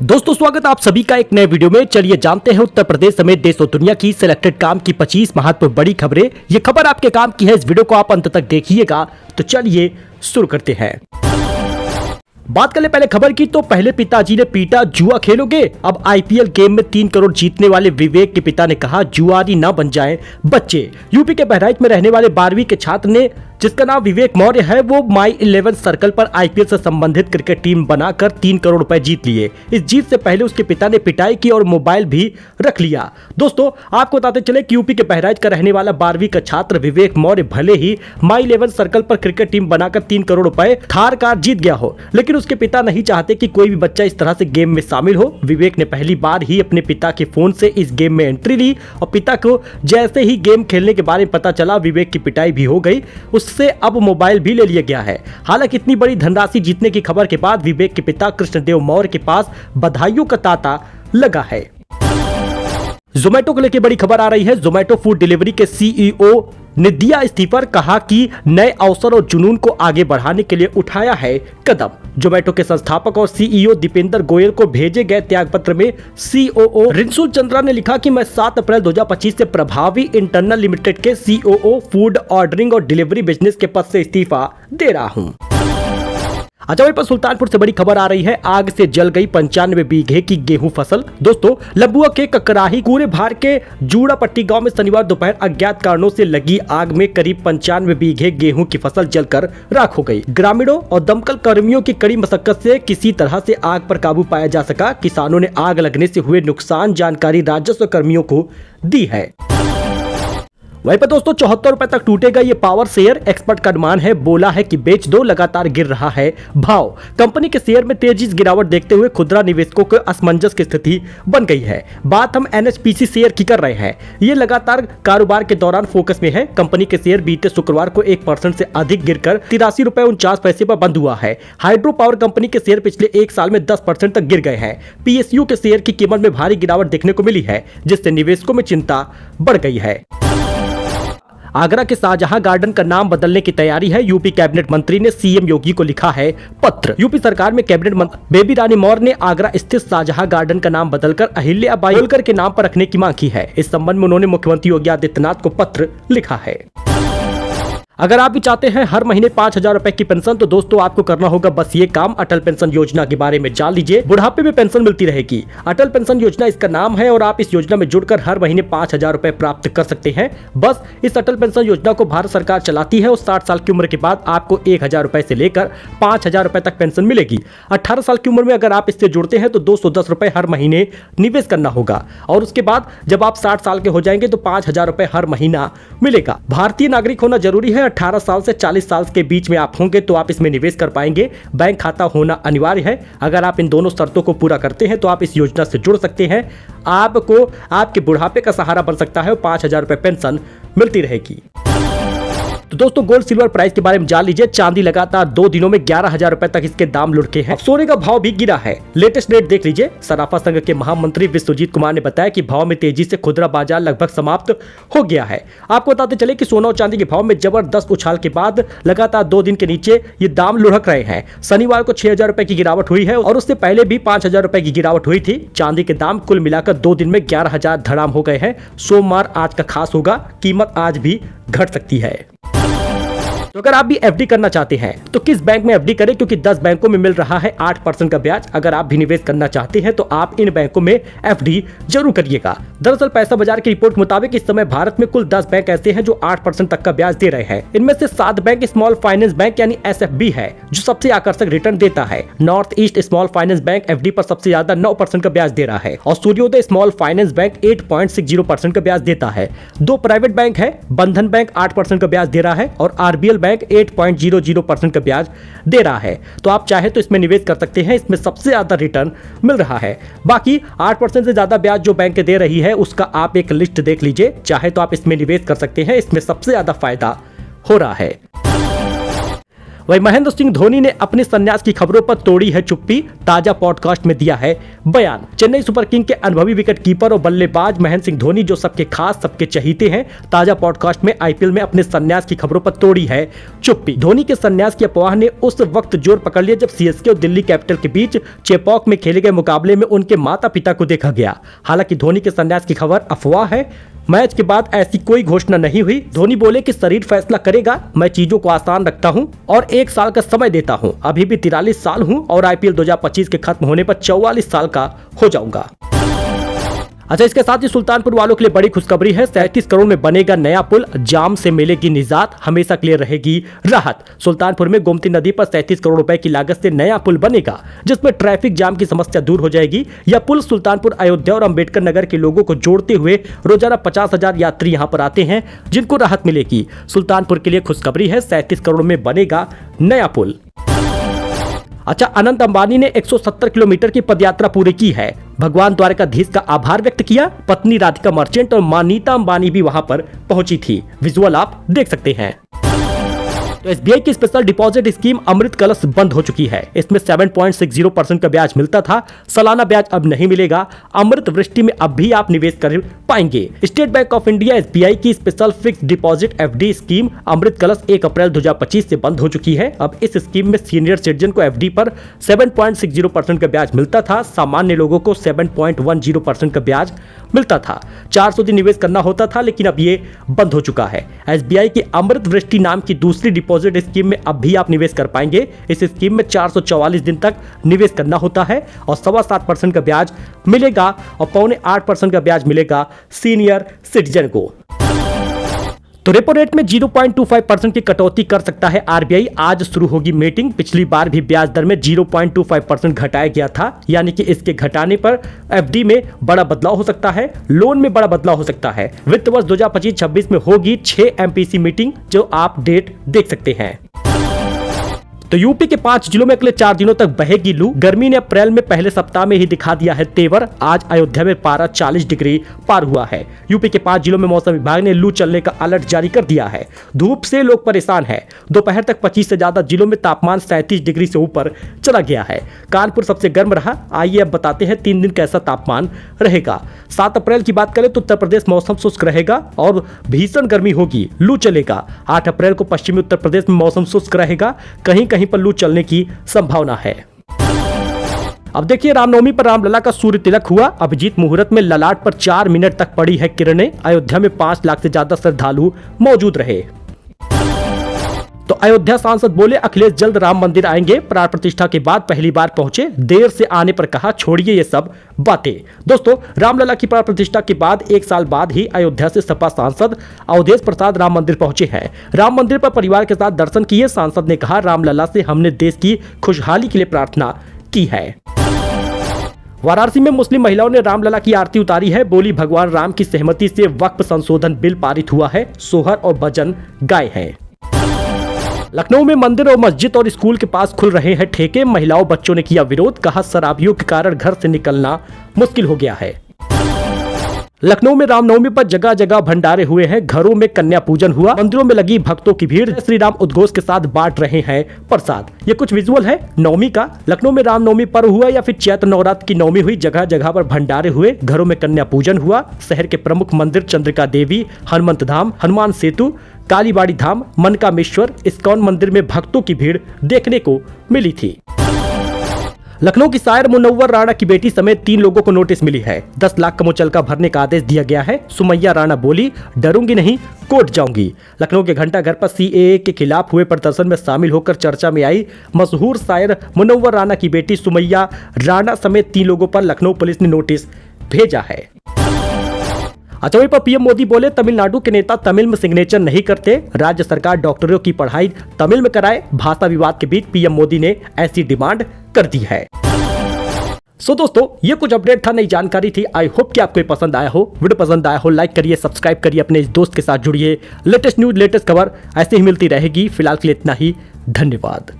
दोस्तों स्वागत आप सभी का एक नए वीडियो में। चलिए जानते हैं उत्तर प्रदेश समेत देश और दुनिया की सिलेक्टेड काम की 25 महत्वपूर्ण बड़ी खबरें। ये खबर आपके काम की है, इस वीडियो को आप अंत तक देखिएगा। तो चलिए शुरू करते हैं। बात कर ले पहले खबर की, तो पहले पिताजी ने पीटा जुआ खेलोगे। अब आईपीएल गेम में 3 करोड़ जीतने वाले विवेक के पिता ने कहा जुआरी ना बन जाएं बच्चे। यूपी के बहराइच में रहने वाले 12वीं के छात्र ने, जिसका नाम विवेक मौर्य है, वो माई 11 सर्कल पर आईपीएल से संबंधित क्रिकेट टीम बनाकर 3 करोड़ रुपए जीत लिए। इस जीत से पहले उसके पिता ने पिटाई की और मोबाइल भी रख लिया। दोस्तों आपको बताते चले कि यूपी के बहराइच का रहने वाला 12वीं का छात्र विवेक मौर्य भले ही माई 11 सर्कल पर क्रिकेट टीम बनाकर 3 करोड़ रुपए थार कार जीत गया हो, लेकिन उसके पिता नहीं चाहते कि कोई भी बच्चा इस तरह से गेम में शामिल हो। विवेक ने पहली बार ही अपने पिता के फोन से इस गेम में एंट्री ली और पिता को जैसे ही गेम खेलने के बारे में पता चला, विवेक की पिटाई भी हो गई। उससे अब मोबाइल भी ले लिया गया है। हालांकि इतनी बड़ी धनराशि जीतने की खबर के बाद विवेक के पिता कृष्णदेव मौर्य के पास बधाइयों का तांता लगा है। जोमैटो को लेकर बड़ी खबर आ रही है। जोमैटो फूड डिलीवरी के सीईओ ने दिया इस्तीफा, कहा कि नए अवसर और जुनून को आगे बढ़ाने के लिए उठाया है कदम। जोमैटो के संस्थापक और सीईओ दीपेंद्र गोयल को भेजे गए त्याग पत्र में सीओओ रिंसू चंद्रा ने लिखा कि मैं 7 अप्रैल 2025 से प्रभावी इंटरनल लिमिटेड के सीओओ फूड ऑर्डरिंग और डिलीवरी बिजनेस के पद से इस्तीफा दे रहा हूं। अच्छा वहीं पर सुल्तानपुर से बड़ी खबर आ रही है। आग से जल गई 95 बीघे की गेहूं फसल। दोस्तों लंबुआ के ककराही कूरे भार के जूड़ापट्टी गांव में शनिवार दोपहर अज्ञात कारणों से लगी आग में करीब 95 बीघे गेहूं की फसल जलकर राख हो गई। ग्रामीणों और दमकल कर्मियों की कड़ी मशक्कत से किसी तरह से आग पर काबू पाया जा सका। किसानों ने आग लगने से हुए नुकसान जानकारी राजस्व कर्मियों को दी है। वहीं पर दोस्तों 74 रुपए तक टूटेगा ये पावर शेयर। एक्सपर्ट का अनुमान है, बोला है कि बेच दो, लगातार गिर रहा है भाव। कंपनी के शेयर में तेजी से गिरावट देखते हुए खुदरा निवेशकों को असमंजस की स्थिति बन गई है। बात हम एनएचपीसी शेयर की कर रहे हैं। ये लगातार कारोबार के दौरान फोकस में है। कंपनी के शेयर बीते शुक्रवार को 1% से अधिक गिरकर 83 रुपए 49 पैसे पर बंद हुआ है। हाइड्रो पावर कंपनी के शेयर पिछले 1 साल में 10% तक गिर गए हैं। पीएसयू के शेयर की कीमत में भारी गिरावट देखने को मिली है, जिससे निवेशकों में चिंता बढ़ गई है। आगरा के शाहजहां गार्डन का नाम बदलने की तैयारी है। यूपी कैबिनेट मंत्री ने सीएम योगी को लिखा है पत्र। यूपी सरकार में कैबिनेट मंत्री बेबी रानी मौर्य ने आगरा स्थित शाहजहां गार्डन का नाम बदलकर अहिल्याबाई होलकर के नाम पर रखने की मांग की है। इस संबंध में उन्होंने मुख्यमंत्री योगी आदित्यनाथ को पत्र लिखा है। अगर आप भी चाहते हैं हर महीने 5,000 रुपए की पेंशन, तो दोस्तों आपको करना होगा बस ये काम। अटल पेंशन योजना के बारे में जान लीजिए। बुढ़ापे में पेंशन मिलती रहेगी। अटल पेंशन योजना इसका नाम है और आप इस योजना में जुड़कर हर महीने 5,000 रुपए प्राप्त कर सकते हैं। बस इस अटल पेंशन योजना को भारत सरकार चलाती है और 60 साल की उम्र के बाद आपको 1,000 रुपए से लेकर 5,000 रुपए तक पेंशन मिलेगी। 18 साल की उम्र में अगर आप इससे जुड़ते हैं तो 210 रुपए हर महीने निवेश करना होगा और उसके बाद जब आप 60 साल के हो जाएंगे तो 5,000 रुपए हर महीना मिलेगा। भारतीय नागरिक होना जरूरी है। 18 साल से 40 साल के बीच में आप होंगे तो आप इसमें निवेश कर पाएंगे। बैंक खाता होना अनिवार्य है। अगर आप इन दोनों शर्तों को पूरा करते हैं तो आप इस योजना से जुड़ सकते हैं। आपको आपके बुढ़ापे का सहारा बन सकता है और 5,000 रुपए पेंशन मिलती रहेगी। तो दोस्तों गोल्ड सिल्वर प्राइस के बारे में जान लीजिए। चांदी लगातार 2 दिनों में 11,000 रुपए तक इसके दाम लुढ़के हैं। सोने का भाव भी गिरा है। लेटेस्ट रेट देख लीजिए। सराफा संघ के महामंत्री विश्वजीत कुमार ने बताया कि भाव में तेजी से खुदरा बाजार लगभग समाप्त हो गया है। आपको बताते चले कि सोना और चांदी के भाव में जबरदस्त उछाल के बाद लगातार 2 दिन के नीचे ये दाम लुढ़क रहे हैं। शनिवार को 6,000 रुपए की गिरावट हुई है और उससे पहले भी 5,000 रुपए की गिरावट हुई थी। चांदी के दाम कुल मिलाकर 2 दिन में 11,000 धड़ाम हो गए हैं। सोमवार आज का खास होगा। कीमत आज भी घट सकती है। तो अगर आप भी एफडी करना चाहते हैं तो किस बैंक में एफडी करें, क्योंकि 10 बैंकों में मिल रहा है 8% का ब्याज। अगर आप भी निवेश करना चाहते हैं तो आप इन बैंकों में एफडी जरूर करिएगा। दरअसल पैसा बाजार की रिपोर्ट के मुताबिक इस समय भारत में कुल 10 बैंक ऐसे हैं जो 8% तक का ब्याज दे रहे हैं। इनमें से 7 बैंक स्मॉल फाइनेंस बैंक यानी एसएफबी है जो सबसे आकर्षक रिटर्न देता है। North east small finance bank FD पर सबसे ज्यादा 9% का ब्याज दे रहा है और सूर्योदय स्मॉल फाइनेंस बैंक 8.60% का ब्याज देता है। 2 प्राइवेट बैंक है। बंधन बैंक 8% का ब्याज दे रहा है और आरबीएल बैंक 8.00% का ब्याज दे रहा है। तो आप चाहे तो इसमें निवेश कर सकते हैं। इसमें सबसे ज्यादा रिटर्न मिल रहा है। बाकी 8% से ज्यादा ब्याज जो बैंक दे रही है उसका आप एक लिस्ट देख लीजिए। चाहे तो आप इसमें निवेश कर सकते हैं। इसमें सबसे ज्यादा फायदा हो रहा है। वहीं महेंद्र सिंह धोनी ने अपने संन्यास की खबरों पर तोड़ी है चुप्पी, ताजा पॉडकास्ट में दिया है बयान। चेन्नई सुपर किंग के अनुभवी विकेटकीपर और बल्लेबाज महेंद्र सिंह धोनी जो सबके खास सबके चहीते हैं, ताजा पॉडकास्ट में आईपीएल में अपने संन्यास की खबरों पर तोड़ी है चुप्पी। धोनी के संन्यास की अफवाह ने उस वक्त जोर पकड़ लिया जब सीएसके और दिल्ली कैपिटल के बीच चेपॉक में खेले गए मुकाबले में उनके माता पिता को देखा गया। हालांकि धोनी के संन्यास की खबर अफवाह है, मैच के बाद ऐसी कोई घोषणा नहीं हुई। धोनी बोले कि शरीर फैसला करेगा, मैं चीजों को आसान रखता हूं और 1 साल का समय देता हूं। अभी भी 43 साल हूं और आईपीएल 2025 के खत्म होने पर 44 साल का हो जाऊंगा। अच्छा, इसके साथ ही सुल्तानपुर वालों के लिए बड़ी खुशखबरी है। 37 करोड़ में बनेगा नया पुल, जाम से मिलेगी निजात, हमेशा के लिए रहेगी राहत। सुल्तानपुर में गोमती नदी पर 37 करोड़ रुपए की लागत से नया पुल बनेगा, जिसमें ट्रैफिक जाम की समस्या दूर हो जाएगी। यह पुल सुल्तानपुर, अयोध्या और अंबेडकर नगर के लोगों को जोड़ते हुए रोजाना 50,000 यात्री यहां पर आते हैं, जिनको राहत मिलेगी। सुल्तानपुर के लिए खुशखबरी है, 37 करोड़ में बनेगा नया पुल। अच्छा, अनंत अंबानी ने 170 किलोमीटर की पदयात्रा पूरी की है। भगवान द्वारकाधीश का आभार व्यक्त किया। पत्नी राधिका मर्चेंट और मां नीता अंबानी भी वहां पर पहुंची थी। विजुअल आप देख सकते हैं। तो एसबीआई की स्पेशल डिपॉजिट स्कीम अमृत कलश बंद हो चुकी है। इसमें 7.60% का ब्याज मिलता था, सालाना ब्याज अब नहीं मिलेगा। अमृत वृष्टि में अब भी आप निवेश कर पाएंगे। State Bank of India SBI की special fix deposit FD scheme Amrit Kalash 1 अप्रैल 2025 से बंद हो चुकी है। अब इस स्कीम में सीनियर सिटीजन को एफडी पर 7.60% का ब्याज मिलता था, सामान्य लोगों को 7.10% का ब्याज मिलता था। 400 दिन निवेश करना होता था, लेकिन अब ये बंद हो चुका है। एसबीआई की अमृत वृष्टि नाम की दूसरी डिपॉजिट स्कीम में अब भी आप निवेश कर पाएंगे। इस स्कीम में 444 दिन तक निवेश करना होता है और 7.25% का ब्याज मिलेगा और 7.25% का ब्याज मिलेगा सीनियर सिटीजन को। तो रेपो रेट में 0.25% की कटौती कर सकता है आरबीआई। आज शुरू होगी मीटिंग। पिछली बार भी ब्याज दर में 0.25% घटाया गया था, यानी कि इसके घटाने पर एफडी में बड़ा बदलाव हो सकता है, लोन में बड़ा बदलाव हो सकता है। वित्त वर्ष 2025-26 में होगी 6 एमपीसी मीटिंग, जो आप डेट देख सकते हैं। तो यूपी के 5 जिलों में अगले 4 दिनों तक बहेगी लू। गर्मी ने अप्रैल में पहले सप्ताह में ही दिखा दिया है तेवर। आज अयोध्या में पारा 40 डिग्री पार हुआ है। यूपी के 5 जिलों में मौसम विभाग ने लू चलने का अलर्ट जारी कर दिया है। धूप से लोग परेशान हैं। दोपहर तक 25 से ज्यादा जिलों में तापमान 37 डिग्री से ऊपर चला गया है। कानपुर सबसे गर्म रहा। आइए अब बताते हैं 3 दिन कैसा तापमान रहेगा। 7 अप्रैल की बात करें तो उत्तर प्रदेश मौसम शुष्क रहेगा और भीषण गर्मी होगी, लू चलेगा। 8 अप्रैल को पश्चिमी उत्तर प्रदेश में मौसम शुष्क रहेगा, कहीं कहीं पर लू चलने की संभावना है। अब देखिए, रामनवमी पर रामलला का सूर्य तिलक हुआ। अभिजीत मुहूर्त में ललाट पर 4 मिनट तक पड़ी है किरणें। अयोध्या में 5 लाख से ज्यादा श्रद्धालु मौजूद रहे। तो अयोध्या सांसद बोले अखिलेश जल्द राम मंदिर आएंगे। प्राण प्रतिष्ठा के बाद पहली बार पहुंचे, देर से आने पर कहा छोड़िए ये सब बातें। दोस्तों, रामलला की प्राण प्रतिष्ठा के बाद 1 साल बाद ही अयोध्या से सपा सांसद अवधेश प्रसाद राम मंदिर पहुंचे हैं। राम मंदिर पर परिवार के साथ दर्शन किए। सांसद ने कहा, रामलला से हमने देश की खुशहाली के लिए प्रार्थना की है। वाराणसी में मुस्लिम महिलाओं ने रामलला की आरती उतारी है। बोली, भगवान राम की सहमति से वक्फ संशोधन बिल पारित हुआ है। सोहर और भजन गाए हैं। लखनऊ में मंदिर और मस्जिद और स्कूल के पास खुल रहे हैं ठेके। महिलाओं बच्चों ने किया विरोध, कहा शराबियों के कारण घर से निकलना मुश्किल हो गया है। लखनऊ में रामनवमी पर जगह जगह भंडारे हुए हैं। घरों में कन्या पूजन हुआ। मंदिरों में लगी भक्तों की भीड़। श्री राम उद्घोष के साथ बांट रहे हैं प्रसाद। ये कुछ विजुअल है नवमी का। लखनऊ में रामनवमी पर्व हुआ या फिर चैत्र नवरात्र की नवमी हुई। जगह जगह पर भंडारे हुए, घरों में कन्या पूजन हुआ। शहर के प्रमुख मंदिर चंद्रिका देवी, हनुमंत धाम, हनुमान सेतु, कालीबाड़ी धाम, मनकामेश्वर, इस्कॉन मंदिर में भक्तों की भीड़ देखने को मिली थी। लखनऊ की शायर मुनव्वर राणा की बेटी समेत 3 लोगों को नोटिस मिली है। 10 लाख का मुचलका भरने का आदेश दिया गया है। सुमैया राणा बोली, डरूंगी नहीं, कोर्ट जाऊंगी। लखनऊ के घंटा घर पर सीएए के खिलाफ हुए प्रदर्शन में शामिल होकर चर्चा में आई मशहूर शायर मुनव्वर राणा की बेटी सुमैया राणा समेत 3 लोगों पर लखनऊ पुलिस ने नोटिस भेजा है। अच्छा, वहीं पर पीएम मोदी बोले, तमिलनाडु के नेता तमिल में सिग्नेचर नहीं करते। राज्य सरकार डॉक्टरों की पढ़ाई तमिल में कराए। भाषा विवाद के बीच पीएम मोदी ने ऐसी डिमांड कर दी है। सो दोस्तों, ये कुछ अपडेट था, नई जानकारी थी। आई होप कि आपको पसंद आया हो। वीडियो पसंद आया हो, लाइक करिए, सब्सक्राइब करिए, अपने इस दोस्त के साथ जुड़िए। लेटेस्ट न्यूज, लेटेस्ट खबर ऐसे ही मिलती रहेगी। फिलहाल के लिए इतना ही। धन्यवाद।